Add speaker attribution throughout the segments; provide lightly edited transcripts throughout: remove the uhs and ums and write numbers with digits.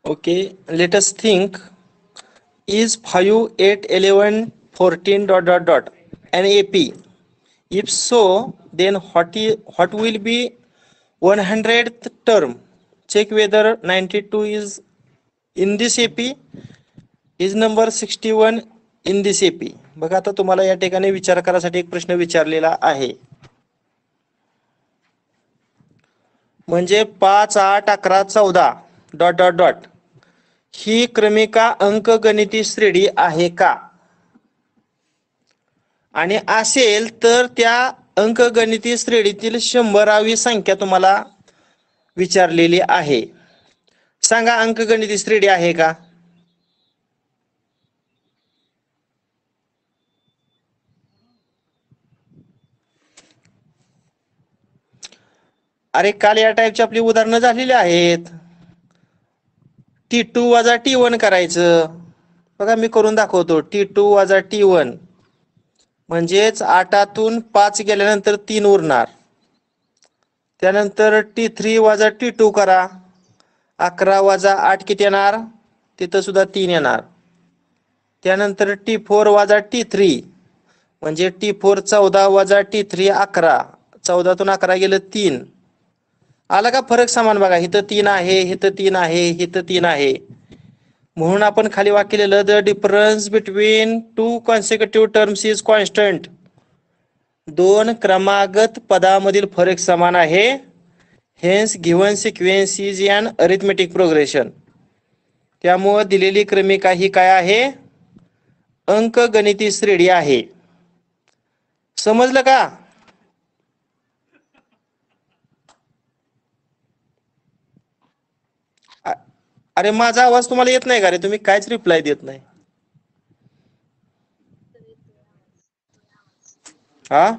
Speaker 1: Okay, let us think. Is 5, 8, 11, 14 dot dot dot an AP? If so, then what will be 100th term? Check whether 92 is in this AP, is number 61 in this AP. बघा आता तुम्हाला या ठिकाणी विचार करासाठी एक प्रश्न विचारलेला आहे. म्हणजे 5, 8, 11, 14 डॉट डॉट डॉट ही क्रमिका अंकगणिती श्रेणी आहे का? आणि असेल तर त्या अंकगणिती श्रेणीतील 100वी संख्या तुम्हाला विचारलेली आहे. सांगा अंकगणिती श्रेणी आहे का? अरे काल या टाईपची आपली उदाहरणं झालेली आहेत. T2 वजा T1 करायचं. बघा मी करून दाखवतो. T2 वजा T1 म्हणजेच 8तून 5 गेल्यानंतर 3 उरणार. त्यानंतर T3 वजा T2 करा. 11 वजा 8 किती येणार? तिथं सुद्धा 3 येणार. त्यानंतर T4 वजा T3 म्हणजे T4 14 वजा T3 11. 14तून 11 गेलं 3. आला का फरक समान बघा. इथं 3 आहे, इथं 3 आहे, इथं 3 आहे. म्हणून आपण खाली वाक्य लिहिलं the difference between two consecutive terms is constant. दोन क्रमागत पदामधील फरक समान आहे. Hence given sequence is an arithmetic progression. त्यामुळे दिलेली क्रमिका ही काय आहे? अंकगणिती श्रेणी आहे. समजलं का? अरे माझा आवाज तुम्हाला येत नाही का रे? तुम्ही कायच रिप्लाय देत नाही. हा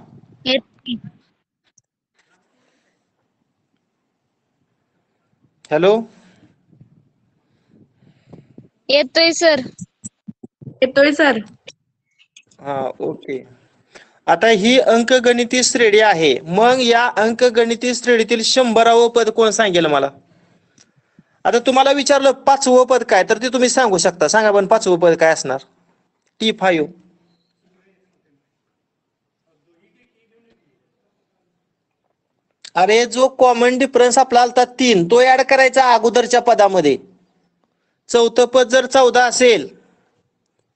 Speaker 1: हॅलो
Speaker 2: येतोय सर.
Speaker 3: येतोय सर.
Speaker 1: हा ओके. आता ही अंकगणिती श्रेणी आहे. मग या अंकगणिती श्रेणीतील 100व पद कोण सांगेल मला? आता तुम्हाला विचारलं 5वं पद काय, तर ते तुम्ही सांगू शकता. सांगा पण 5वं पद काय असणार? T5. अरे जो कॉमन डिफरन्स आपला आलता 3 तो ऍड करायचा अगोदरच्या पदामध्ये. 4थं पद जर 14 असेल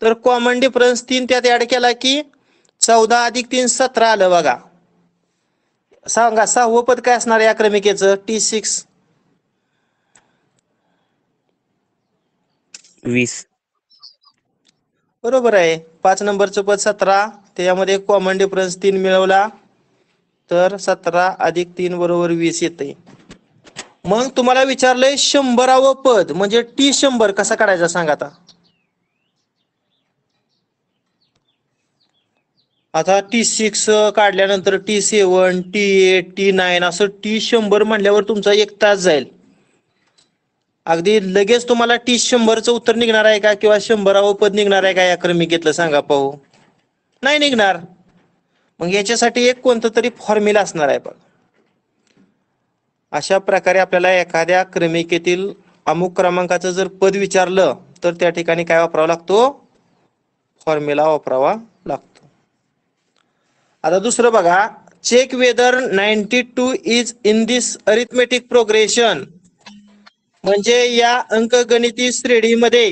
Speaker 1: तर कॉमन डिफरन्स 3 त्यात ऍड केला की 14 अधिक 3 17 आलं बघा. सांगा 6वं पद काय असणार या क्रमिकेचं? T6.
Speaker 4: 20.
Speaker 1: बरोबर आहे. 5 नंबरचं पद 17, त्याच्यामध्ये कॉमन डिफरन्स 3 मिळवला तर 17 अधिक 3 बरोबर 20 येते. मग तुम्हाला विचारलंय 100व पद म्हणजे T100 कसा काढायचा सांगा आता. आता T6 काढल्यानंतर T7, T8, T9 असं T100 म्हणल्यावर तुमचा 1 तास जाईल. अगदी लगेच तुम्हाला T100चं उत्तर निघणार आहे का किंवा 100व पद निघणार आहे का या क्रमिकेतलं सांगा पाहू? नाही निघणार. मग याच्यासाठी एक कोणतं तरी फॉर्म्युला असणार आहे. बघ अशा प्रकारे आपल्याला एखाद्या क्रमिकेतील अमुक क्रमांकाचं जर पद विचारलं तर त्या ठिकाणी काय वापरावा लागतो? फॉर्म्युला वापरावा लागतो. आता दुसरं बघा. Check whether 92 is in this arithmetic progression. म्हणजे या अंकगणिती श्रेणीमध्ये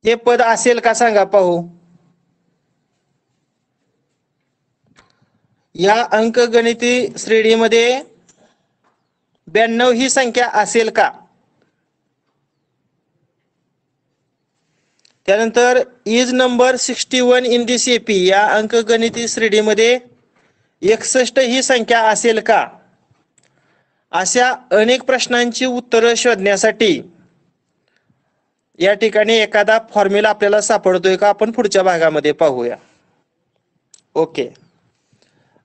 Speaker 1: हे पद असेल का सांगा पाहू? या अंकगणिती श्रेणीमध्ये 92 ही संख्या असेल का? त्यानंतर is number 61 in this AP. या अंकगणिती श्रेणीमध्ये 61 ही संख्या असेल का? अशा अनेक प्रश्नांची उत्तरं शोधण्यासाठी या ठिकाणी एखादा फॉर्म्युला आपल्याला सापडतोय का आपण पुढच्या भागामध्ये पाहूया. Okay.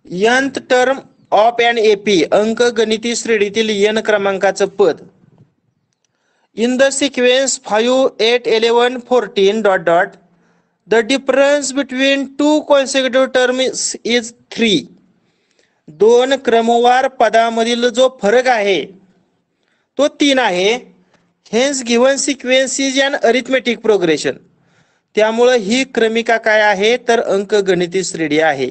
Speaker 1: nth term of an AP. अंकगणिती श्रेणीतील n क्रमांकाचं पद in the sequence 5, 8, 11, 14 dot dot the difference between two consecutive terms is 3. दोन क्रमवार पदामधील जो फरक आहे तो 3 आहे. Hence given sequence is an arithmetic progression. त्यामुळं ही क्रमिका काय आहे तर अंकगणिती श्रेणी आहे.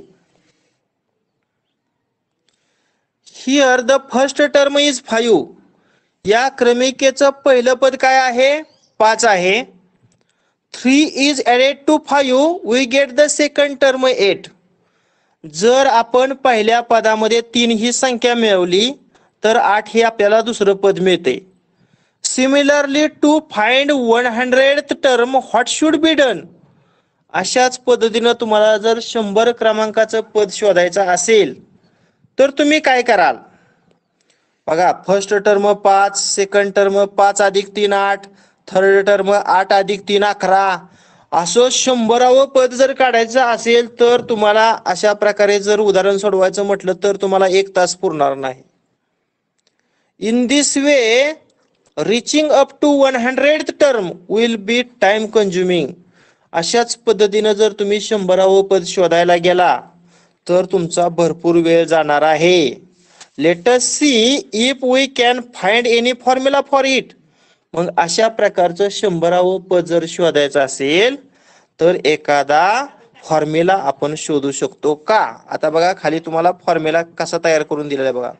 Speaker 1: Here the first term is 5. या क्रमिकेचं पहिलं पद काय आहे 5 आहे. 3 is added to 5 we get the second term 8. जर आपण पहिल्या पदामध्ये 3 ही संख्या मिळवली तर 8 हे आपल्याला दुसरं पद मिळते. Similarly to find 100th term what should be done. अशाच पद्धतीनं तुम्हाला जर 100 क्रमांकाचं पद शोधायचं असेल तर तुम्ही काय कराल बघा. फर्स्ट टर्म 5, सेकंड टर्म 5 अधिक 3 8, थर्ड टर्म 8 अधिक 3 11. असं 100वे पद जर काढायचं असेल तर तुम्हाला अशा प्रकारे जर उदाहरण सोडवायचं म्हटलं तर तुम्हाला 1 तास पुरणार नाही. In this way reaching up to 100th term will be time consuming. अशाच पद्धतीनं जर तुम्ही 100वे पद शोधायला गेला तर तुमचा भरपूर वेळ जाणार आहे. Let us see if we can find any formula for it. मग अशा प्रकारचं 100वे पद जर शोधायचं असेल तर एखादा फॉर्म्युला आपण शोधू शकतो का. आता बघा खाली तुम्हाला फॉर्म्युला कसा तयार करून दिलेला आहे बघा.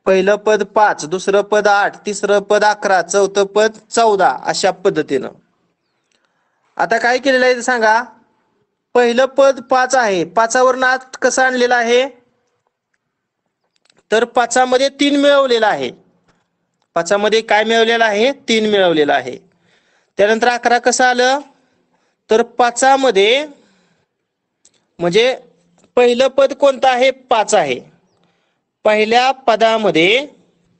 Speaker 1: पहिलं पद 5, दुसरं पद 8, तिसरं पद 11, चौथं पद 14 अशा पद्धतीनं. आता काय केलेलं आहे सांगा. पहिलं पद 5 आहे. 5वरून 8 कसं आणलेलं आहे तर 5मध्ये 3 मिळवलेला आहे. 5मध्ये काय मिळवलेलं आहे 3 मिळवलेला आहे. त्यानंतर 11 कसं आलं तर 5मध्ये म्हणजे पहिलं पद कोणतं आहे 5 आहे. पहिल्या पदामध्ये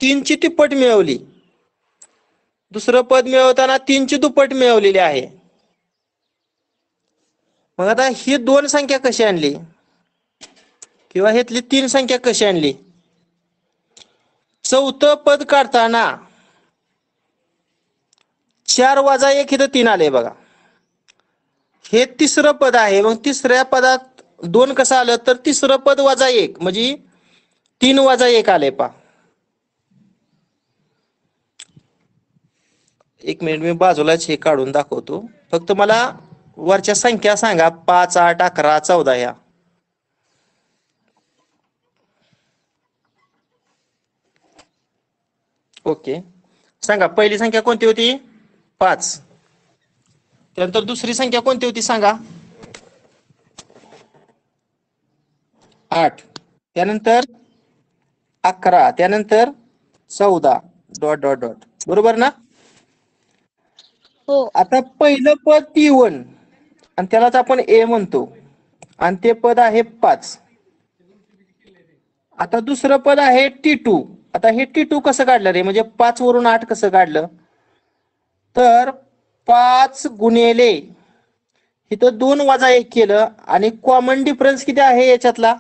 Speaker 1: 3 ची तिप्पट मिळवली. दुसरं पद मिळवताना 3 ची दुप्पट मिळवलेली आहे. मग आता ही 2 संख्या कशी आणली किंवा ह्यातली 3 संख्या कशी आणली. चौथं पद काढताना 4 वजा 1 इथं 3 आले बघा. हे तिसरं पद आहे. मग तिसऱ्या पदात 2 कसं आलं तर तिसरं पद वजा 1 म्हणजे 3 वजा 1 आले पा. एक मिनिट मी बाजूलाच हे काढून दाखवतो. फक्त मला वरच्या संख्या सांगा 5 8 11 14 ह्या. ओके सांगा पहिली संख्या कोणती होती 5. त्यानंतर दुसरी संख्या कोणती होती सांगा 8. त्यानंतर 11. त्यानंतर 14 डॉट डॉट डॉट. बरोबर ना.
Speaker 2: हो.
Speaker 1: आता पहिलं पद T1 आणि त्यालाच आपण A म्हणतो आणि ते पद आहे 5. आता दुसरं पद आहे T2. आता हे T2 कसं काढलं रे म्हणजे 5 वरून 8 कसं काढलं तर 5 गुणिले इथं 2 वजा 1 केलं आणि कॉमन डिफरन्स किती आहे याच्यातला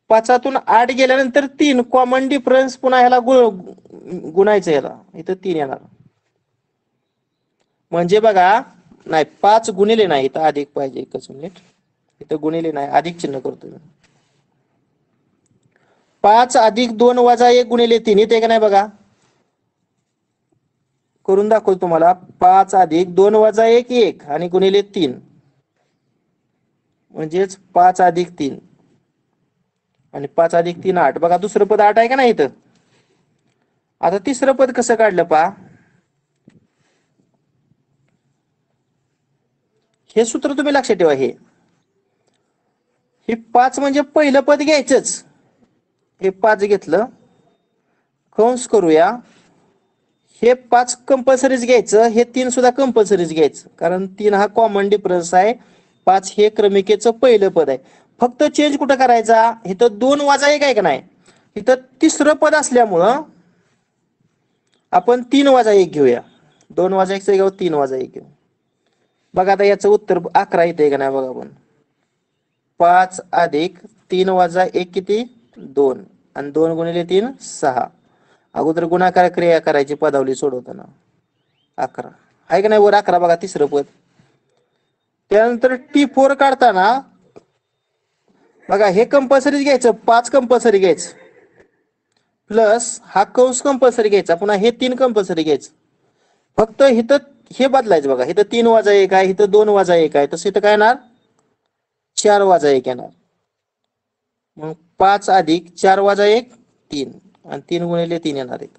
Speaker 1: 5तून 8 गेल्यानंतर 3 कॉमन डिफरन्स पुन्हा ह्याला गुणायचं याला इथं 3 येणार. म्हणजे बघा नाही 5 गुणिले नाही इथं अधिक पाहिजे. एकच मिनिट इथं गुणिले नाही अधिक चिन्ह करतो मी. 5 अधिक 2 वजा 1 गुणिले 3 इथे का नाही बघा करून दाखवतो तुम्हाला. 5 अधिक 2 वजा 1 1 आणि गुणिले 3 म्हणजेच 5 अधिक 3 आणि 5 अधिक 3 8. बघा दुसरं पद 8 आहे का नाही इथं. आता तिसरं पद कसं काढलं पहा. हे सूत्र तुम्ही लक्षात ठेवा. हे 5 म्हणजे पहिलं पद घ्यायचंच. हे 5 घेतलं कंस करूया. हे 5 कंपल्सरीच घ्यायचं. हे 3 सुद्धा कंपल्सरीच घ्यायचं कारण 3 हा कॉमन डिफरन्स आहे. 5 हे क्रमिकेचं पहिलं पद आहे. फक्त चेंज कुठं करायचा इथं 2 वजा 1 आहे का नाही इथं तिसरं पद असल्यामुळं आपण 3 वजा 1 घेऊया. 2 वजा 1 घेऊ 3 वजा 1 घेऊ. बघा आता याचं उत्तर 11 येते का नाही बघा आपण. 5 अधिक 3 वजा 1 किती 2 आणि 2 गुणिले 3 6. अगोदर गुणाकार क्रिया करायची पदावली सोडवताना 11 आहे का नाही वर 11 बघा तिसरं पद. त्यानंतर T4 काढताना बघा हे कंपल्सरीच घ्यायचं 5 कंपल्सरी घ्यायचं. प्लस हा कंस कंपल्सरी घ्यायचा, पुन्हा हे 3 कंपल्सरी घ्यायचं. फक्त इथं हे बदलायचं बघा, इथं 3 वजा 1 आहे, इथं 2 वजा 1 आहे, तसं इथं काय येणार 4 वजा 1 येणार. मग 5 अधिक 4 वजा 1 3 आणि 3 गुणिले 3 येणार आहेत.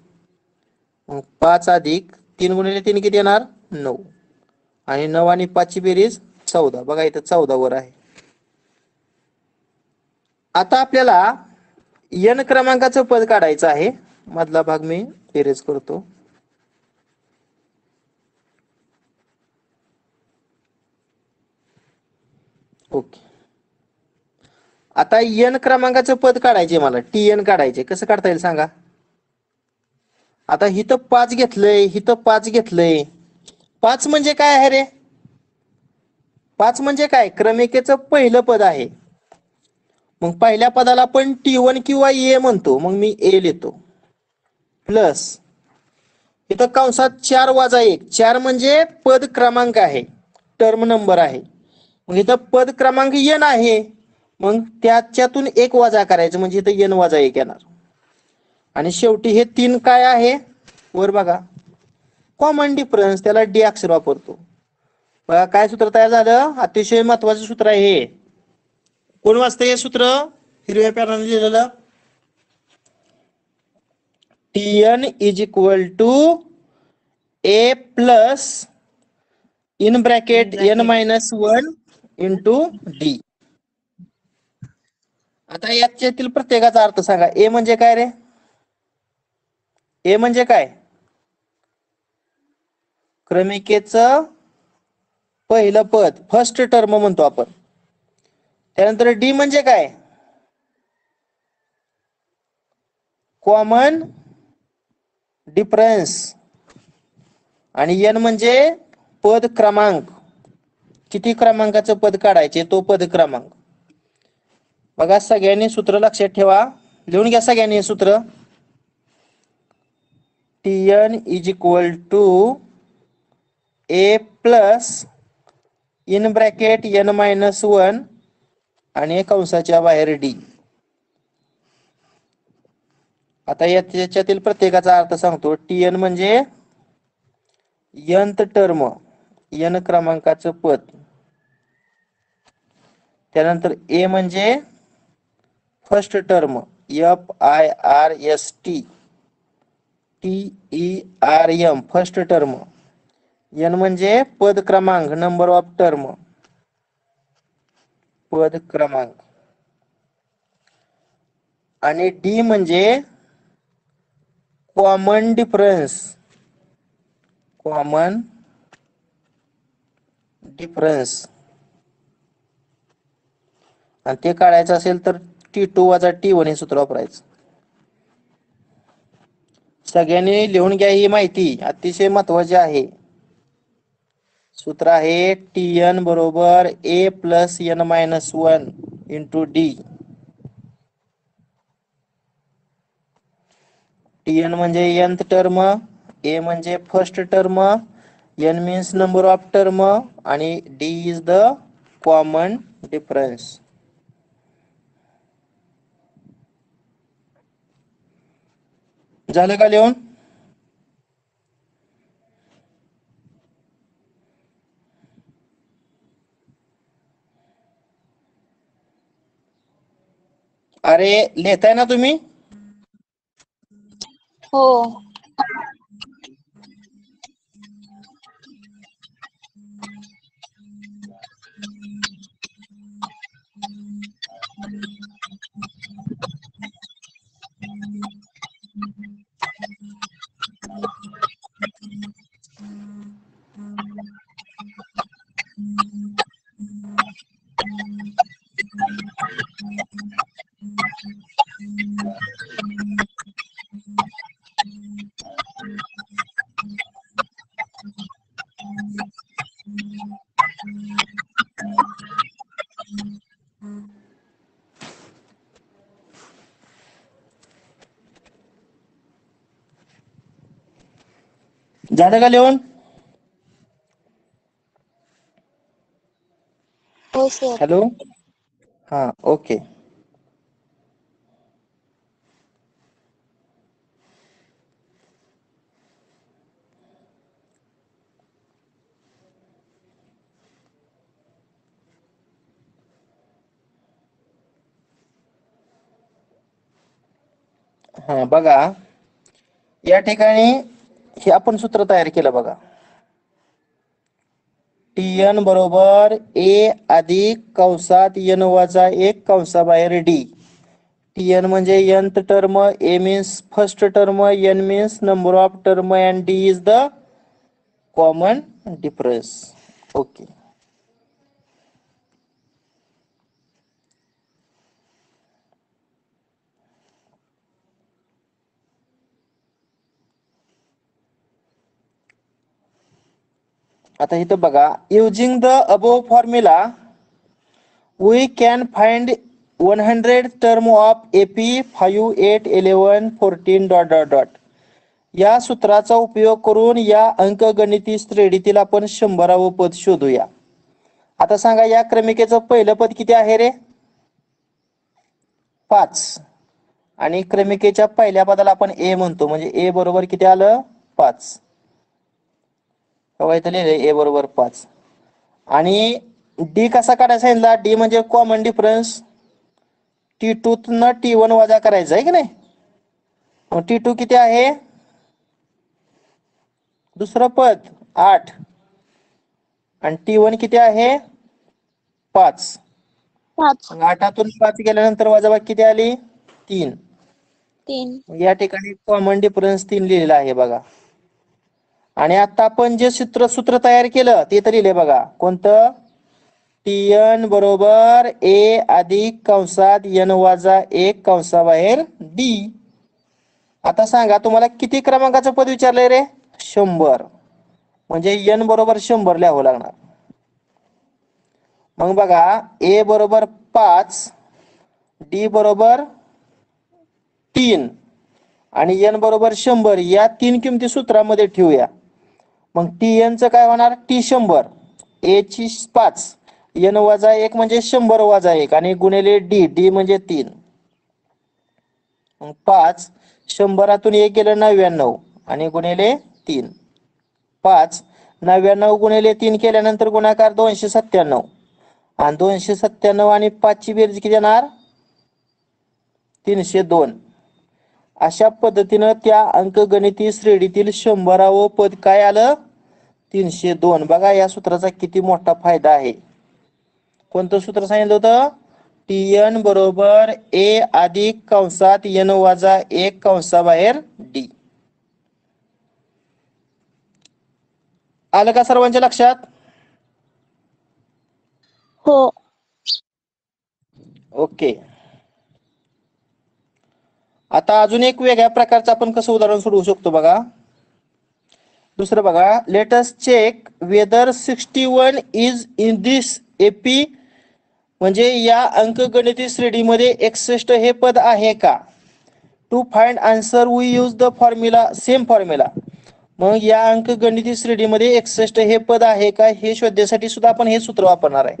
Speaker 1: मग 5 अधिक 3 गुणिले 3 किती येणार 9 आणि 9 आणि 5 ची बेरीज 14. बघा इथं 14 वर आहे. आता आपल्याला n क्रमांकाचं पद काढायचं आहे. मधला भाग मी इरेज करतो. ओके. आता n क्रमांकाचं पद काढायचे मला, tn काढायचे. कसं काढता येईल सांगा. आता हिथं 5 घेतलंय, हिथं 5 घेतलंय. 5 म्हणजे काय आहे रे? 5 म्हणजे काय? क्रमिकेचं पहिलं पद आहे. मग पहिल्या पदाला आपण T1 किंवा A म्हणतो, मग मी A लिहितो. प्लस इथं कंसात 4 वजा 1, 4 म्हणजे पद क्रमांक आहे, टर्म नंबर आहे. मग इथं पद क्रमांक n आहे, मग त्याच्यातून 1 वजा करायचं, म्हणजे इथं n वजा 1 येणार. आणि शेवटी हे 3 काय आहे वर बघा, कॉमन डिफरन्स, त्याला डी अक्षर वापरतो. बघा काय सूत्र तयार झालं, अतिशय महत्वाचं सूत्र आहे हे. कोण वाचतं हे सूत्र? हिरव्या पेनाने लिहिलेलं. Tn is equal to A plus in bracket n minus 1 into D. आता याच्यातील प्रत्येकाचा अर्थ सांगा. ए म्हणजे काय रे? ए म्हणजे काय? क्रमिकेचं पहिलं पद, फर्स्ट टर्म म्हणतो आपण. त्यानंतर डी म्हणजे काय? Common difference. आणि एन म्हणजे पद क्रमांक. किती क्रमांकाचं पद काढायचे तो पद क्रमांक. बघा सगळ्यांनी सूत्र लक्षात ठेवा, लिहून घ्या सगळ्यांनी हे सूत्र. Tn is equal to A plus in bracket n minus 1 आणि कंसाच्या बाहेर डी. आता याच्यातील प्रत्येकाचा अर्थ सांगतो. Tn म्हणजे nth टर्म, n क्रमांकाचं पद. त्यानंतर A म्हणजे first term, FIRST TERM first term. n म्हणजे पद क्रमांक, नंबर ऑफ टर्म, पद क्रमांक. आणि डी म्हणजे कॉमन डिफरन्स, कॉमन डिफरन्स. आणि ते काढायचं असेल तर T2 वजा T1 हे सूत्र वापरायचं. सगळ्यांनी लिहून घ्या, ही माहिती अतिशय महत्वाची आहे. सूत्र आहे Tn बरोबर A plus n minus 1 into D. Tn म्हणजे nth टर्म, A म्हणजे first term, n means number of term आणि D is the common difference. झालं का लिहून? अरे लिहिताय ना तुम्ही?
Speaker 2: हो.
Speaker 1: झालं का लिहून?
Speaker 2: हो सर.
Speaker 1: हॅलो, हा ओके. हा बघा, या ठिकाणी हे आपण सूत्र तयार केलं बघा. TN बरोबर A अधिक कंसात N वजा 1 कंसाबाहेर D. TN म्हणजे nth term, A means first term, N means number of term and D is the common difference. Okay. आता इथं बघा, using the above formula we can find 100 term of AP 5, 8, 11, 14 dot dot dot. या सूत्राचा उपयोग करून या अंकगणिती श्रेणीतील आपण 100वे पद शोधूया. आता सांगा, या क्रमिकेचं पहिलं पद किती आहे रे? 5. आणि क्रमिकेच्या पहिल्या पदाला आपण A म्हणतो, म्हणजे A बरोबर किती आलं? 5. इथं लिहिलंय A बरोबर 5. आणि D कसा काढायचा सांगितला? D म्हणजे कॉमन डिफरन्स. T2 न T1 वजा करायचा आहे की नाही? मग T2 किती आहे? दुसरं पद 8. आणि T1 किती आहे? 5.
Speaker 2: 5,
Speaker 1: 8तून 5 गेल्यानंतर वजाबाकी किती आली? 3.
Speaker 2: 3.
Speaker 1: या ठिकाणी कॉमन डिफरन्स 3 लिहिलेला आहे बघा. आणि आता आपण जे सूत्र तयार केलं ते तर लिहिले बघा. कोणतं? TN बरोबर A अधिक कंसात N वजा 1 कंसाबाहेर D. आता सांगा, तुम्हाला किती क्रमांकाचं पद विचारलंय रे? 100. म्हणजे N बरोबर 100 लिहावं लागणार. मग बघा, A बरोबर 5, D बरोबर 3 आणि N बरोबर 100 या 3 किमती सूत्रामध्ये ठेवूया. मग TN चं काय होणार? T 100, A ची 5, N वजा 1 म्हणजे 100 वजा 1 आणि गुणिले D म्हणजे 3. मग 5, 100तून 1 गेलं 99 आणि गुणिले 3. 5, 99 गुणिले 3 केल्यानंतर गुणाकार 297 आणि 297 आणि 5 ची बेरीज किती येणार? 302. अशा पद्धतीनं त्या अंकगणिती श्रेणीतील 100वे पद काय आलं? 302. बघा, या सूत्राचा किती मोठा फायदा आहे. कोणतं सूत्र सांगितलं होतं? TN बरोबर A अधिक कंसात N वजा 1 कंसाबाहेर D. आलं का सर्वांच्या लक्षात?
Speaker 2: हो.
Speaker 1: ओके. आता अजून एक वेगळ्या प्रकारचं आपण कसं उदाहरण सोडवू शकतो बघा. दुसरं बघा, let us check whether 61 is in this AP. म्हणजे या अंकगणिती श्रेणीमध्ये 61 हे पद आहे का? To find answer we use the formula, same formula. मग या अंकगणिती श्रेणीमध्ये 61 हे पद आहे का हे शोधण्यासाठी सुद्धा आपण हे सूत्र वापरणार आहे.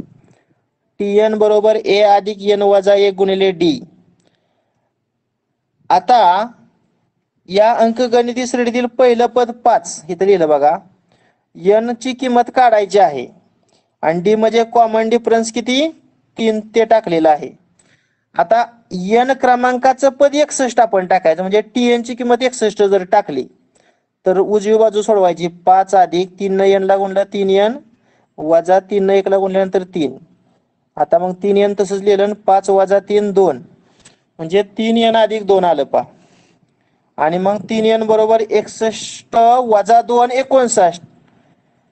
Speaker 1: TN बरोबर A अधिक N वजा 1 गुणिले D. आता या अंकगणिती श्रेणीतील पहिलं पद 5 इथं लिहिलं बघा. N ची किंमत काढायची आहे आणि D म्हणजे कॉमन डिफरन्स किती? 3 ते टाकलेलं आहे. आता N क्रमांकाचं पद 61 आपण टाकायचं, म्हणजे TN ची किंमत 61 जर टाकली तर उजवी बाजू सोडवायची. 5 अधिक 3 N ला गुणलं 3N वजा 3 1 ला गुणल्यानंतर 3. आता मग 3N तसंच लिहिलं, 5 वजा 3 2 म्हणजे 3N अधिक 2 आलं पा. आणि मग 3N बरोबर 61 वजा 2 59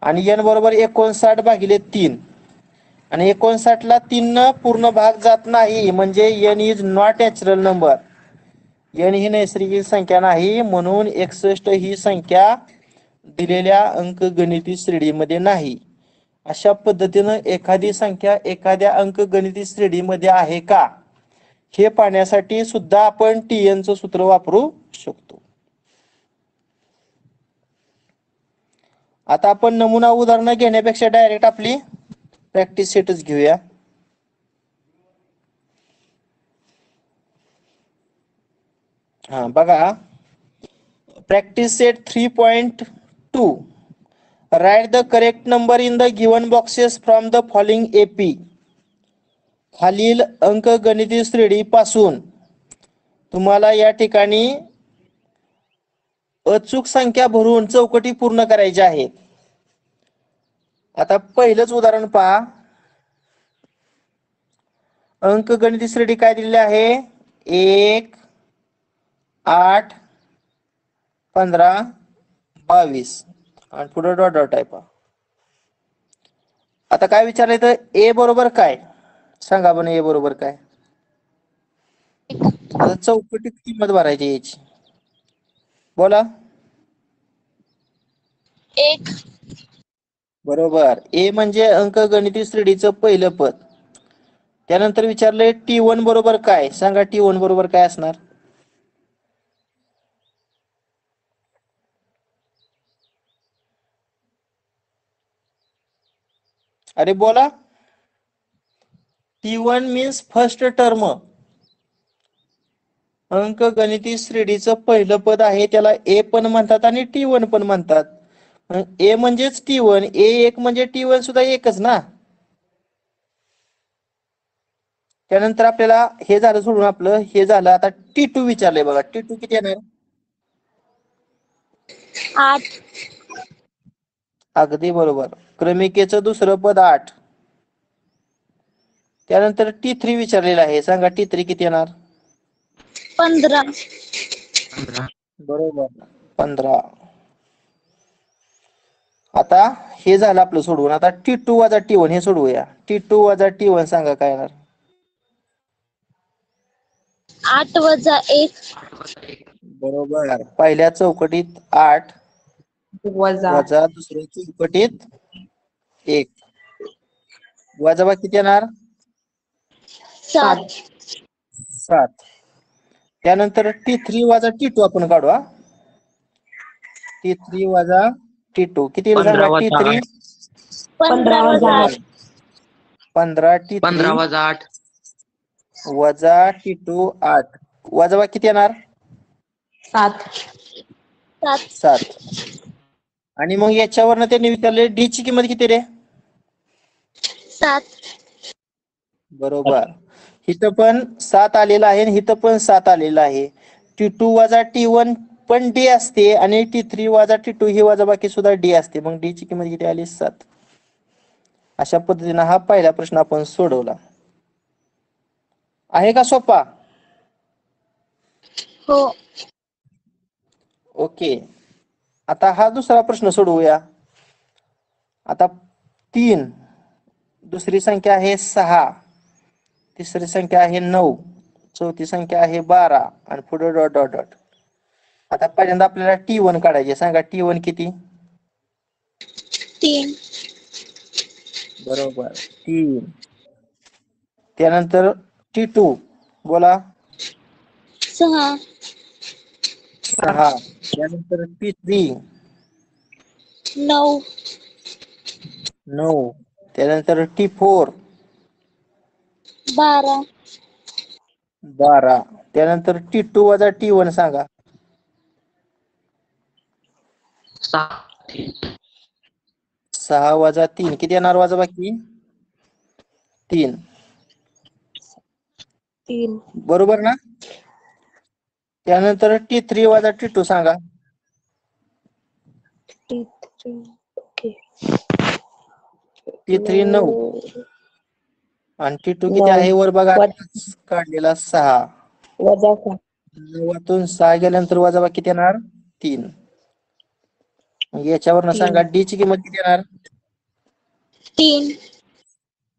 Speaker 1: आणि N बरोबर 59 भागिले 3 आणि 59 ला 3 न पूर्ण भाग जात नाही, म्हणजे N is not natural number. N ही नैसर्गिक संख्या नाही, म्हणून 61 ही संख्या दिलेल्या अंकगणिती श्रेणीमध्ये नाही. अशा पद्धतीनं एखादी संख्या एखाद्या अंकगणिती श्रेणीमध्ये आहे का हे पाहण्यासाठी सुद्धा आपण TN चं सूत्र वापरू शकतो. आता आपण नमुना उदाहरणं घेण्यापेक्षा डायरेक्ट आपली प्रॅक्टिस सेटच घेऊया. हा बघा, practice set 3.2. Write the correct number in the given boxes from the following AP. खालील अंकगणिती श्रेणी पासून तुम्हाला या ठिकाणी अचूक संख्या भरून चौकटी पूर्ण करायच्या आहेत. आता पहिलंच उदाहरण पहा. अंकगणिती श्रेणी काय दिलेली आहे? 1, 8, 15, 22 आणि पुढे डॉट डॉट आहे पहा. आता काय विचारलंय तर ए बरोबर काय? सांगा बरं ए बरोबर काय? आता चौकटीत किंमत भरायची याची. बोला.
Speaker 2: 1.
Speaker 1: बरोबर. ए म्हणजे अंकगणिती श्रेणीचं पहिलं पद. त्यानंतर विचारलंय T1 बरोबर काय? सांगा T1 बरोबर काय असणार? अरे बोला. T1 means first term. अंकगणिती श्रेणीचं पहिलं पद आहे त्याला ए पण म्हणतात आणि T1 पण म्हणतात. ए म्हणजेच T1, ए1 म्हणजे T1 सुद्धा एकच ना. त्यानंतर आपल्याला हे झालं सोडून आपलं हे झालं. आता T2 विचारलंय बघा. T2 किती येणार?
Speaker 2: 8.
Speaker 1: अगदी बरोबर. क्रमिकेचं दुसरं पद 8. त्यानंतर T3 विचारलेलं आहे. सांगा T3 किती येणार?
Speaker 2: 15.
Speaker 1: बरोबर. 15. आता हे झालं आपलं सोडवून. आता T2 वजा T1 हे सोडवूया. T2 वजा T1 सांगा काय येणार?
Speaker 2: 8 वजा 1.
Speaker 1: बरोबर. पहिल्या चौकटीत 8
Speaker 3: वजा
Speaker 1: वजा दुसऱ्या चौकटीत 1. वजा किती येणार?
Speaker 2: 7.
Speaker 1: 7. त्यानंतर T3 वजा T2 आपण काढू. T3 वजा T2 किती येईल सांगा? T3
Speaker 2: 15 वजा 8.
Speaker 1: 15 T3
Speaker 4: 15 वजा 8
Speaker 1: वजा T2 8. वजा किती येणार?
Speaker 3: 7.
Speaker 1: 7. आणि मग याच्यावरनं त्यांनी विचारले डी ची किंमत किती रे?
Speaker 2: 7.
Speaker 1: बरोबर. इथं पण 7 आलेला आहे आणि इथं पण 7 आलेला आहे. T2 वजा T1 पण डी असते आणि T3 वजा T2 ही वजाबाकी सुद्धा डी असते. मग डी ची किंमत किती आली? 7. अशा पद्धतीने हा पहिला प्रश्न आपण सोडवला. आहे का सोपा?
Speaker 2: हो.
Speaker 1: ओके. आता हा दुसरा प्रश्न सोडवूया. आता 3, दुसरी संख्या आहे 6, तिसरी संख्या आहे 9, चौथी संख्या आहे 12 आणि पुढे डॉट डॉट डॉट. आता पहिल्यांदा आपल्याला T1 काढायचे. सांगा T1 किती?
Speaker 2: 3.
Speaker 1: बरोबर. 3. त्यानंतर T2 बोला.
Speaker 2: 6.
Speaker 1: 6. त्यानंतर T3
Speaker 2: 9.
Speaker 1: 9. त्यानंतर T4
Speaker 2: 12.
Speaker 1: 12. त्यानंतर T2 वजा T1 सांगा. 6 वजा 3 किती येणार वजाबाकी? 3.
Speaker 3: 3.
Speaker 1: बरोबर ना? त्यानंतर T3 वजा T2 सांगा.
Speaker 3: T3. ओके.
Speaker 1: T3 9 आणि T2 किती
Speaker 3: 9
Speaker 1: आहे वर बघा काढलेला 6.
Speaker 3: वजा 6.
Speaker 1: 9तून 6 गेल्यानंतर वजाबाकी किती येणार? 3. याच्यावरनं सांगा डी ची किंमत किती येणार?
Speaker 2: 3.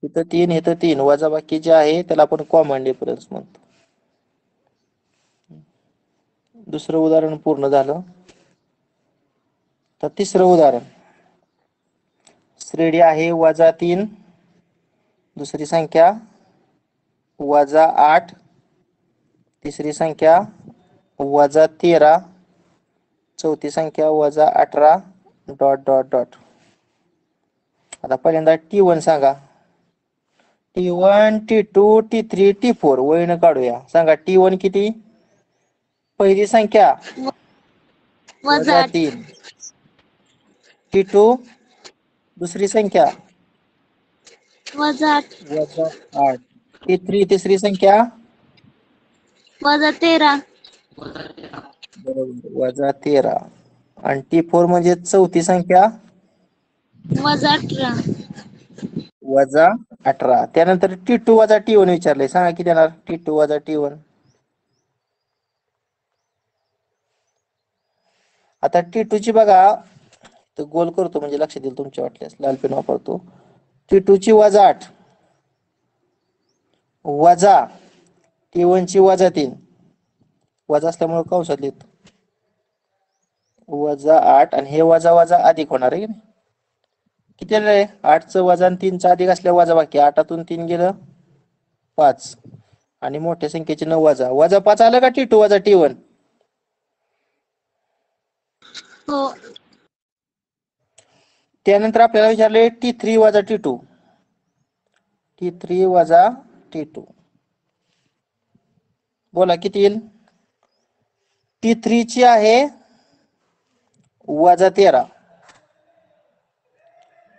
Speaker 1: इथं 3 इथं 3 वजाबाकी जे आहे त्याला आपण कॉमन डिफरन्स म्हणतो. दुसरं उदाहरण पूर्ण झालं. तर तिसरं उदाहरण. श्रेणी आहे वजा 3, दुसरी संख्या वजा 8, तिसरी संख्या वजा 13, चौथी संख्या वजा 18 डॉट डॉट डॉट. आता पहिल्यांदा T1 सांगा. T1 T2 T3 T4 वळीनं काढूया. सांगा T1 किती? पहिली संख्या
Speaker 2: वजा
Speaker 1: 3. T2 दुसरी संख्या
Speaker 2: वजा 8.
Speaker 1: वजा 8. T3 तिसरी संख्या
Speaker 2: -13.
Speaker 1: बरोबर, -13. आणि T4 म्हणजे चौथी संख्या
Speaker 2: -18.
Speaker 1: -18. त्यानंतर T2 - T1 विचारले, सांगा किती येणार T2 - T1. आता T2 ची बघा, तर गोल करतो म्हणजे लक्षात येईल तुमच्या वाटल्यास, लाल पेन वापरतो. T2 ची -8 वजा T1 ची -3, वजा असल्यामुळे कंसात लिहितो, -8 आणि हे वजा वजा अधिक होणार आहे की नाही. किती आहे 8चं वजा आणि 3चं अधिक असल्या वजा बाकी, 8तून 3 गेलं 5 आणि मोठ्या संख्येचे 9 वजा 5 आलं का T2 - T1.
Speaker 2: हो.
Speaker 1: त्यानंतर आपल्याला विचारले T3 - T2. T3 - T2 बोला किती येईल. T3 ची आहे -13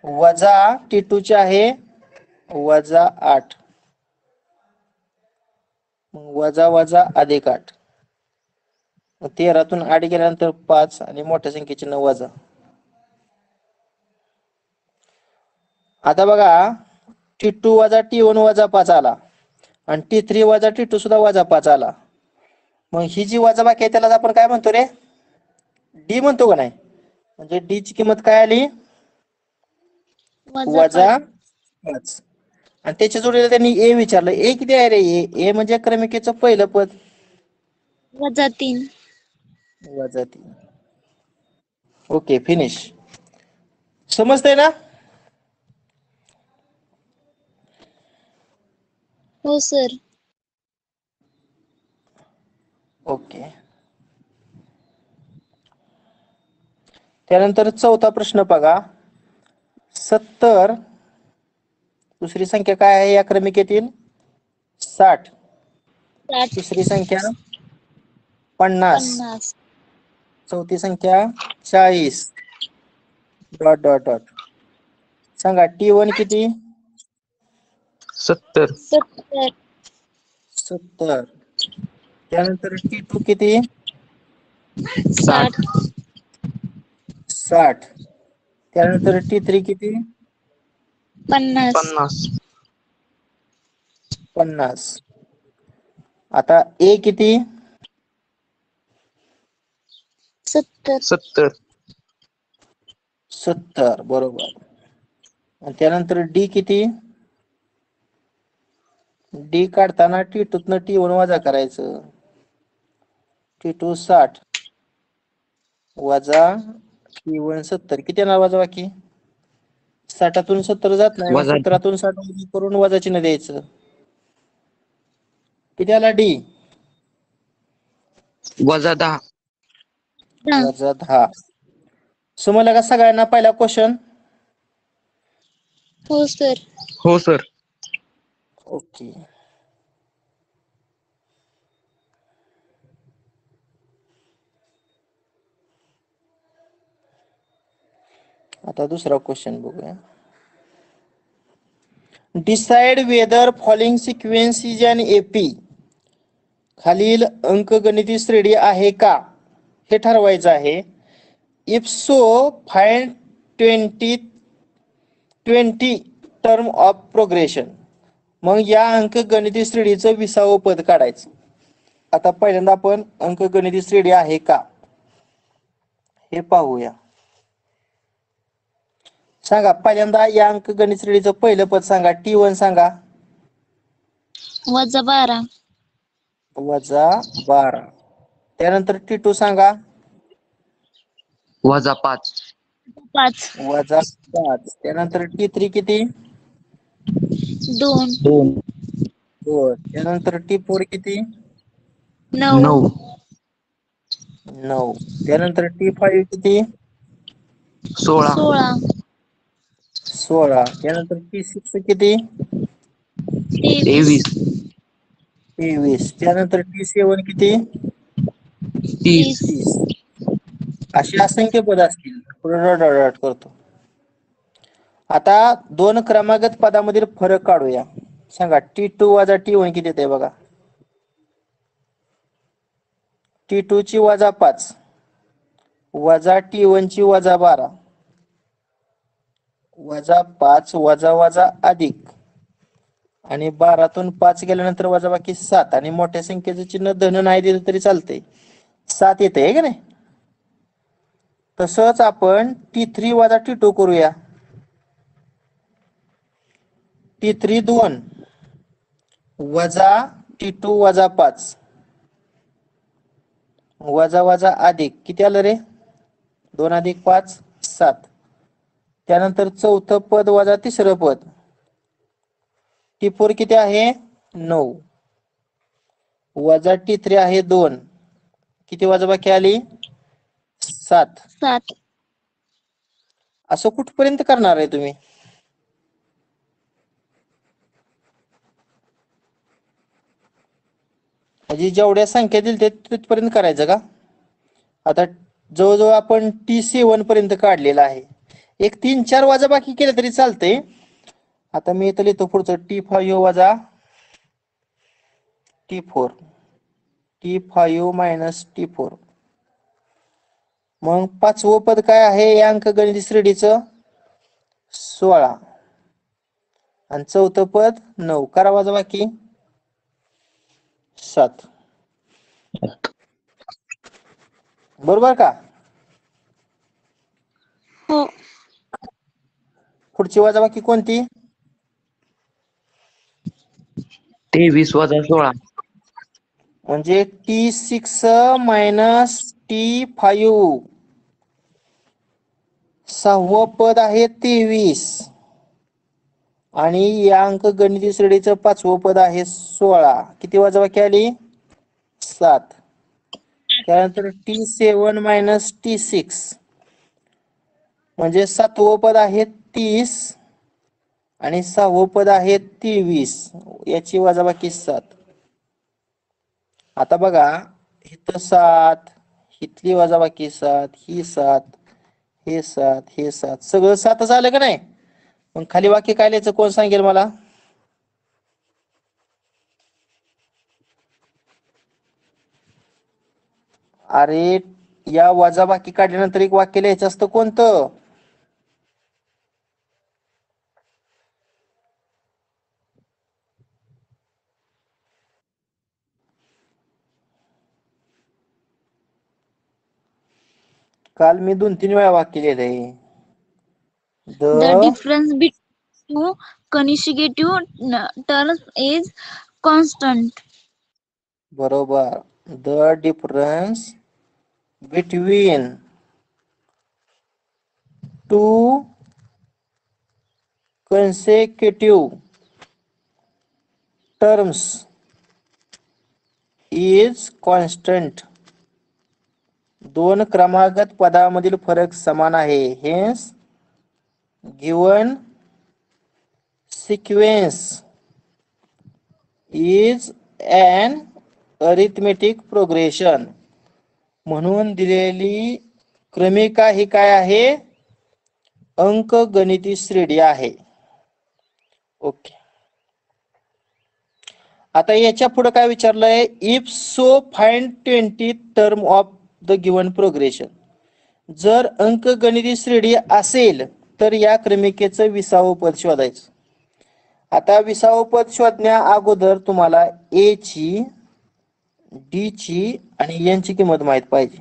Speaker 1: वजा T2 ची आहे -8, वजा वजा अधिक 8, 13तून 8 गेल्यानंतर 5 आणि मोठ्या संख्येचे 9 वजा. आता बघा T2 - T1 -5 आला आणि T3 - T2 सुद्धा -5 आला. मग ही जी वजाबाकी आहे त्याला आपण काय म्हणतो रे, डी म्हणतो का नाही. म्हणजे डी ची किंमत काय आली
Speaker 2: -5.
Speaker 1: -5. आणि त्याच्या जोडीला त्यांनी ए विचारलं, ए किती आहे रे. ए म्हणजे क्रमिकेचं पहिलं पद
Speaker 2: -3.
Speaker 1: -3. Okay finish. समजतंय ना.
Speaker 2: हो सर.
Speaker 1: ओके. त्यानंतर चौथा प्रश्न बघा. 70 दुसरी संख्या काय आहे या क्रमिकेतील. 60
Speaker 2: 60.
Speaker 1: तिसरी संख्या 50
Speaker 2: 50.
Speaker 1: चौथी संख्या 40 डॉट डॉट डॉट. सांगा T1 किती.
Speaker 4: 70.
Speaker 2: 70.
Speaker 1: 70. त्यानंतर T2 किती.
Speaker 2: 60.
Speaker 1: 60. त्यानंतर T3 किती.
Speaker 2: 50.
Speaker 4: 50.
Speaker 1: 50. आता ए किती.
Speaker 2: 70.
Speaker 4: 70.
Speaker 1: 70 बरोबर. आणि त्यानंतर डी किती. डी काढताना T2 न T1 वजा करायचं. T2 60 वजा T1 70. किती येणार वजा बाकी. 60तून 70 जात नाही, मग
Speaker 4: वजा
Speaker 1: 17तून 60 करून वजा चिन्ह द्यायचं. किती आला डी.
Speaker 4: -10.
Speaker 1: वजा 10. समजलं का सगळ्यांना पहिला क्वेश्चन.
Speaker 2: हो सर.
Speaker 4: हो सर.
Speaker 1: ओके. आता दुसरा क्वेश्चन बघूया. Decide whether following sequence is an AP. खालील अंकगणिती श्रेणी आहे का हे ठरवायचं आहे. If so find 20 term of progression. मग या अंकगणिती श्रेणीचं 20वं पद काढायचं. आता पहिल्यांदा आपण अंकगणिती श्रेणी आहे का हे पाहूया. सांगा पहिल्यांदा या अंकगणित श्रेणीचं पहिलं पद सांगा. T1 सांगा.
Speaker 2: -12.
Speaker 1: -12. त्यानंतर T2 सांगा.
Speaker 4: -5.
Speaker 2: 5.
Speaker 1: -5. त्यानंतर T3 किती.
Speaker 2: 2.
Speaker 4: 2.
Speaker 1: 2. त्यानंतर T4 किती.
Speaker 2: 9.
Speaker 4: 9.
Speaker 1: 9. त्यानंतर T5 किती.
Speaker 4: 16.
Speaker 2: 16.
Speaker 1: 16. त्यानंतर T6 किती.
Speaker 2: 23.
Speaker 1: 23. त्यानंतर T7 किती.
Speaker 4: 30.
Speaker 1: 30. अशी असंख्य पद असतील. पुढे डॉट डॉट डॉट करतो. आता दोन क्रमागत पदामधील फरक काढूया. सांगा T2 - T1 किती येते बघा. T2 ची वजा 5 वजा T1 ची वजा 12 वजा 5 वजा वजा अधिक आणि 12तून 5 गेल्यानंतर वजा बाकी 7 आणि मोठ्या संख्येचं चिन्ह धन नाही दिलं तरी चालतंय 7 येते आहे का नाही. तसंच आपण T3 वजा T2 करूया. T3 2 वजा T2 वजा 5 वजा वजा अधिक किती आलं रे 2 अधिक 5 7. त्यानंतर चौथं पद वजा तिसरं पद T4 किती आहे 9 वजा T3 आहे 2 किती वजा बाकी आली 7.
Speaker 2: 7.
Speaker 1: असं कुठपर्यंत करणार आहे तुम्ही. म्हणजे जेवढ्या संख्या दिली ते तिथपर्यंत करायचं का. आता जवळजवळ आपण T7 पर्यंत काढलेला आहे. एक 3-4 वजा बाकी केलं तरी चालतंय. आता मी इथं लिहितो पुढचं T5 वजा T4 T5 मायनस T4. मग पाचवं पद काय आहे या अंकगणित श्रेणीचं 16 आणि चौथं पद 9 करा वजा बाकी 7. बरोबर का.
Speaker 2: हो.
Speaker 1: पुढची वजाबाकी कोणती
Speaker 4: 23 वजा 16
Speaker 1: म्हणजे T6 मायनस T5. सहावं पद आहे 23 आणि या अंकगणित श्रेणीचं पाचवं पद आहे 16. किती वजाबाकी आली 7. त्यानंतर T7 मायनस T6 म्हणजे सातवं पद आहे 30 आणि सहावं पद आहे 23 याची वजाबाकी 7. आता बघा इथं 7 इथली वजाबाकी 7 ही 7 हे 7 हे 7 सगळं 7च आलं का नाही. मग खाली वाक्य काय लिहायचं कोण सांगेल मला. अरे या वजाबाकी काढल्यानंतर एक वाक्य लिहायचं असतं कोणतं. काल मी 2-3 वेळा वाक्य लिहिलंय.
Speaker 2: The difference between two consecutive terms is constant.
Speaker 1: बरोबर. The difference between two consecutive terms is constant. दोन क्रमागत पदामधील फरक समान आहे. Hence given sequence is an arithmetic progression. म्हणून दिलेली क्रमिका ही काय आहे अंकगणिती श्रेणी आहे. ओके. आता याच्या पुढे काय विचारलंय if so find 20 term of the given progression. जर अंकगणिती श्रेणी असेल तर या क्रमिकेचं 20वं पद शोधायचं. आता 20वं पद शोधण्या अगोदर तुम्हाला ए ची डी ची आणि एन ची किंमत माहित पाहिजे.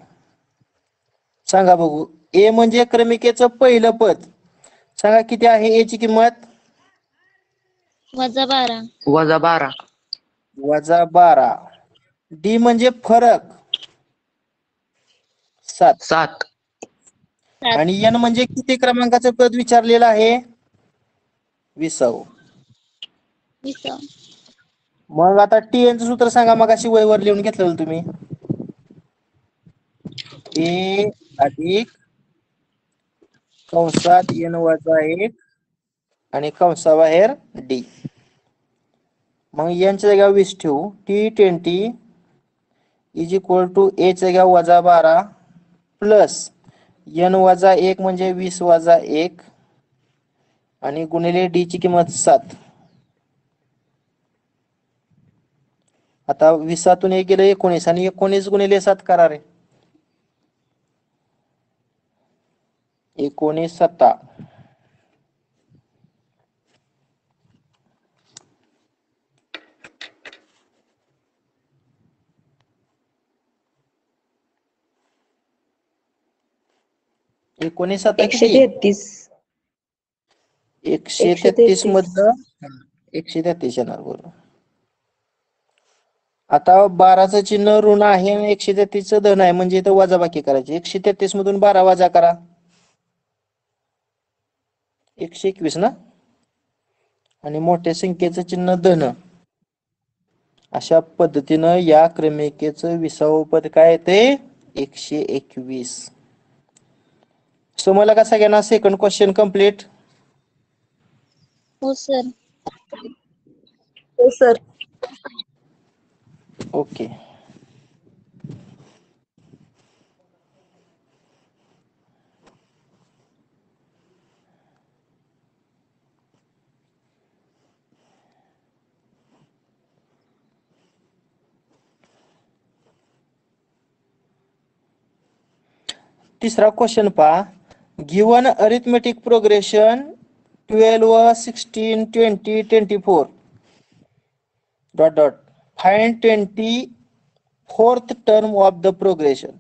Speaker 1: सांगा बघू ए म्हणजे क्रमिकेचं पहिलं पद. सांगा किती आहे ए ची किंमत
Speaker 2: -12.
Speaker 4: वजा 12
Speaker 1: वजा 12. डी म्हणजे फरक 7
Speaker 4: 7
Speaker 1: आणि एन म्हणजे किती क्रमांकाचं पद विचारलेलं आहे 20.
Speaker 2: 20.
Speaker 1: मग आता टीएन चं सूत्र सांगा. मग अशी वहीवर लिहून घेतलेलं तुम्ही ए अधिक कंसात एन वजा 1 आणि कंसाबाहेर डी. मग एनच्या जागेवर 20 ठेवू. T20 इज इक्वल टू ए च्या जागेवर वजा 12 प्लस एन वजा 1 म्हणजे 20 वजा 1 आणि गुणिले डी ची किंमत 7. आता 20तून 1 गेलं 19 आणि 19 गुणिले 7 करा रे. 19 सत्ता. एकोणीस सत्ता किती?
Speaker 3: 133.
Speaker 1: 133 मधलं 133 येणार बरोबर. आता 12चं चिन्ह ऋण आहे आणि 133चं धन आहे म्हणजे इथं वजाबाकी करायची. 133 मधून 12 वजा करा. 121 ना. आणि मोठ्या संख्येचं चिन्ह धन. अशा पद्धतीनं या क्रमिकेचं 20वं पद काय येते? 121. समजलं का सगळ्यांना? Second question complete.
Speaker 2: हो सर.
Speaker 3: हो सर.
Speaker 1: ओके. तिसरा क्वेश्चन पहा. Given arithmetic progression 12, 16, 20, 24 dot dot find 24th term of the progression.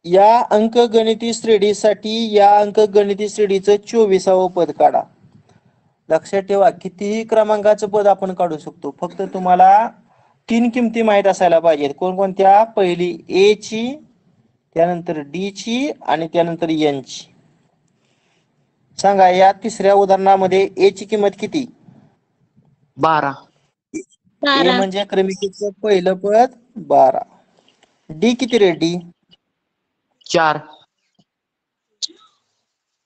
Speaker 1: या अंकगणिती श्रेणीसाठी या अंकगणिती श्रेणीचं 24वं पद काढा. लक्षात ठेवा कितीही क्रमांकाचं पद आपण काढू शकतो. फक्त तुम्हाला 3 किमती माहित असायला पाहिजेत. कोणकोणत्या? पहिली ए ची, त्यानंतर डी ची आणि त्यानंतर एन ची. सांगा या तिसऱ्या उदाहरणामध्ये ए ची किंमत किती?
Speaker 4: 12.
Speaker 1: ए
Speaker 2: 12.
Speaker 1: म्हणजे क्रमिकेचं पहिलं पद 12. डी किती रे? डी
Speaker 4: 4.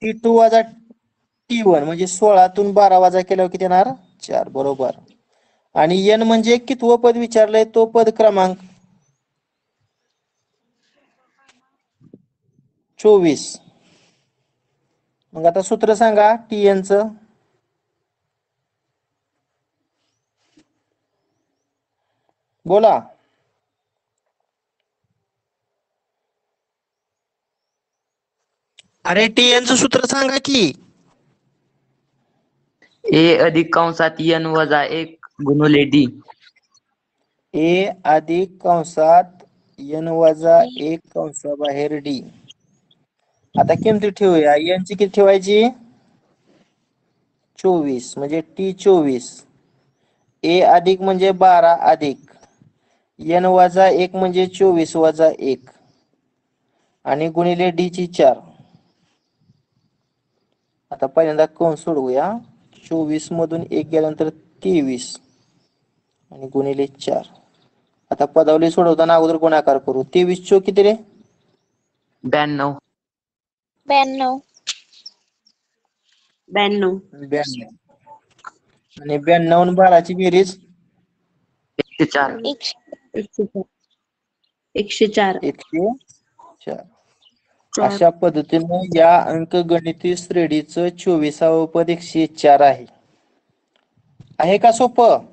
Speaker 1: T2 वजा T1 म्हणजे 16तून 12 वजा केल्यावर किती येणार? 4 बरोबर. आणि एन म्हणजे कितवं पद विचारलंय? तो पद क्रमांक 24. मग आता सूत्र सांगा TN चं. बोला. अरे TN चं सूत्र सांगा की.
Speaker 4: ए अधिक कंसात n वजा 1 गुणुले डी.
Speaker 1: ए अधिक कंसात एन वजा 1 कंसाबाहेर डी. आता किमती ठेवूया. एन ची किती ठेवायची? 24 म्हणजे T24. ए अधिक म्हणजे 12 अधिक एन वजा 1 म्हणजे 24 वजा 1 आणि गुणिले डी ची 4. आता पहिल्यांदा कंस सोडवूया. 24 मधून 1 गेल्यानंतर 23 आणि गुणिले 4. आता पदावली सोडवताना अगोदर गुणाकार करू. 23 चोक किती रे?
Speaker 4: 92.
Speaker 2: 92.
Speaker 3: 92.
Speaker 1: 92. आणि 92 आणि 12 ची बेरीज
Speaker 4: 104.
Speaker 2: 104.
Speaker 3: 104.
Speaker 1: 104. अशा पद्धतीने या अंकगणिती श्रेणीचं 24वं पद 104 आहे. आहे का सोपं?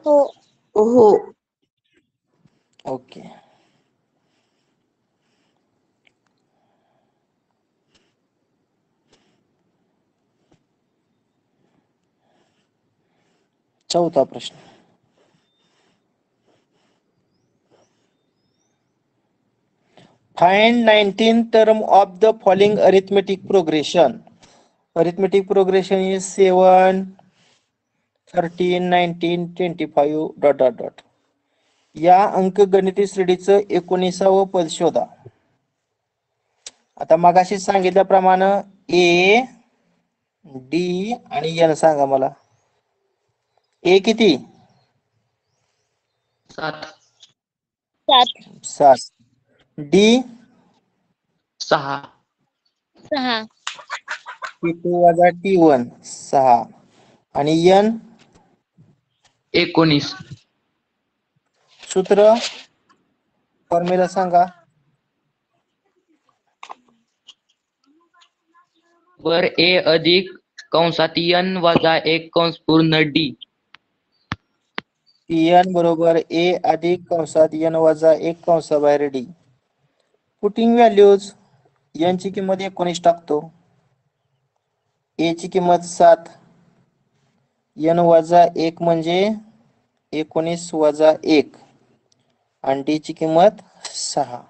Speaker 2: हो.
Speaker 3: हो.
Speaker 1: ओके. चौथा प्रश्न. Find 19th term of the following arithmetic progression. Arithmetic progression is 7, 13, 19, 25 dot dot dot. या अंकगणिती श्रेणीचं 19वं पद शोधा. आता मगाशी सांगितल्याप्रमाणे ए, डी आणि एन सांगा मला. ए किती?
Speaker 4: 7.
Speaker 2: 7.
Speaker 1: 7. डी
Speaker 4: 6.
Speaker 2: 6.
Speaker 1: T2 वजा T1 6 आणि एन
Speaker 4: 19.
Speaker 1: सूत्र फॉर्म्युला सांगा.
Speaker 4: वर ए अधिक कंसात n वजा 1 कंस पूर्ण d.
Speaker 1: n बरोबर a अधिक कंसात n वजा 1 कंसाबाहेर d. पुटिंग व्हॅल्यूज n ची किंमत 19 टाकतो. a ची किंमत 7, n वजा 1 म्हणजे 19 वजा 1 आणि d ची किंमत 6.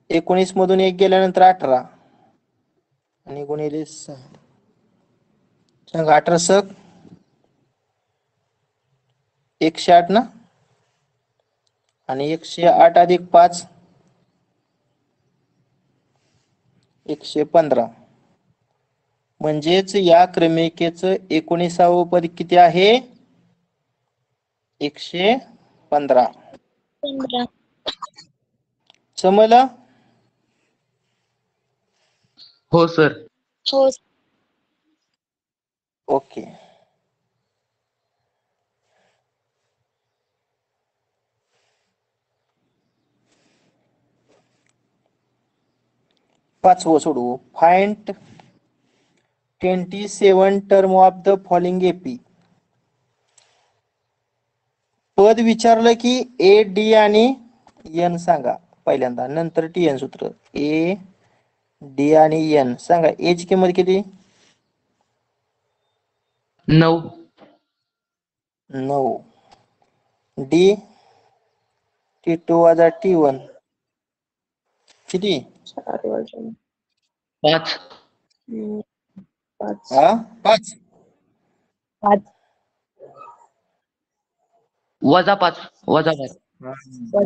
Speaker 1: 19 मधून 1 गेल्यानंतर 18 आणि गुणिले 6. सांगा 18 सक 108 ना, आणि 108 अधिक 5 115. म्हणजेच या क्रमिकेचं 19वे पद किती आहे? 115.
Speaker 2: 15.
Speaker 1: समजलं?
Speaker 4: हो सर.
Speaker 2: हो.
Speaker 1: ओके. पाचवं सोडवू. Find 27 term of the following AP. पद विचारलं की ए डी आणि एन सांगा पहिल्यांदा, नंतर टी एन सूत्र. ए डी आणि एन सांगा. ए ची किंमत किती?
Speaker 4: 9.
Speaker 1: 9. डी T2 वजा T1 किती?
Speaker 3: 4 वाजून
Speaker 4: 5.
Speaker 3: 5.
Speaker 1: हा 5.
Speaker 2: 5.
Speaker 4: वजा 5. वजा 5.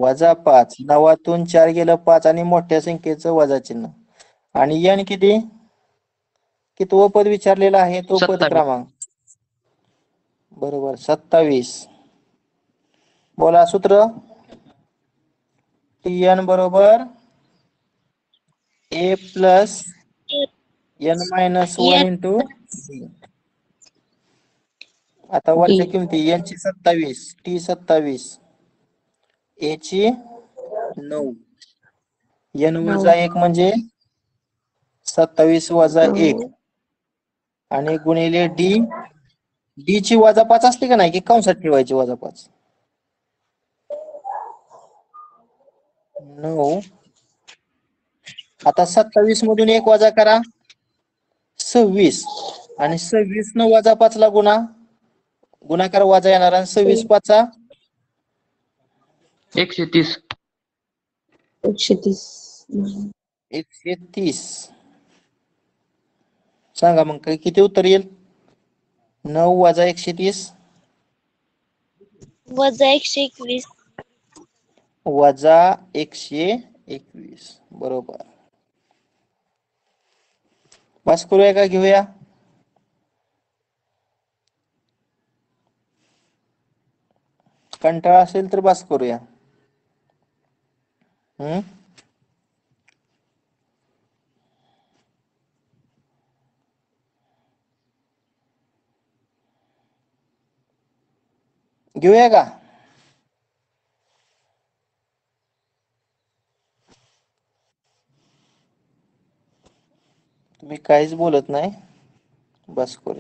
Speaker 1: वजा 5. 9तून 4 गेलं 5 आणि मोठ्या संख्येचं वजा चिन्ह. आणि एन किती? कितवं पद विचारलेला आहे तो पद
Speaker 4: 27.
Speaker 1: क्रमांक. बरोबर 27. बोला सूत्र. टी एन बरोबर ए प्लस एन मायनस 1 इंटू. आता वरच्या किमती. एन ची 27, टी 27, ए ची 9. एन वजा 1 म्हणजे 27 वजा 1 आणि गुणिले डी. डी ची वजा 5 असते का नाही, की कंसात ठेवायची वजा 5. 9. आता 27 मधून 1 वजा करा 26 आणि 26 न वजा 5 ला गुणाकार वजा येणार आणि 26 5
Speaker 4: 130.
Speaker 3: 130.
Speaker 1: 130. सांगा मग काय किती उत्तर येईल? 9 वजा 130
Speaker 2: वजा 121.
Speaker 1: वजा 121. बरोबर. बस करूया का घेऊया? कंटाळा असेल तर बस करूया. घेऊया का? तुम्ही काहीच बोलत नाही. बस करूया.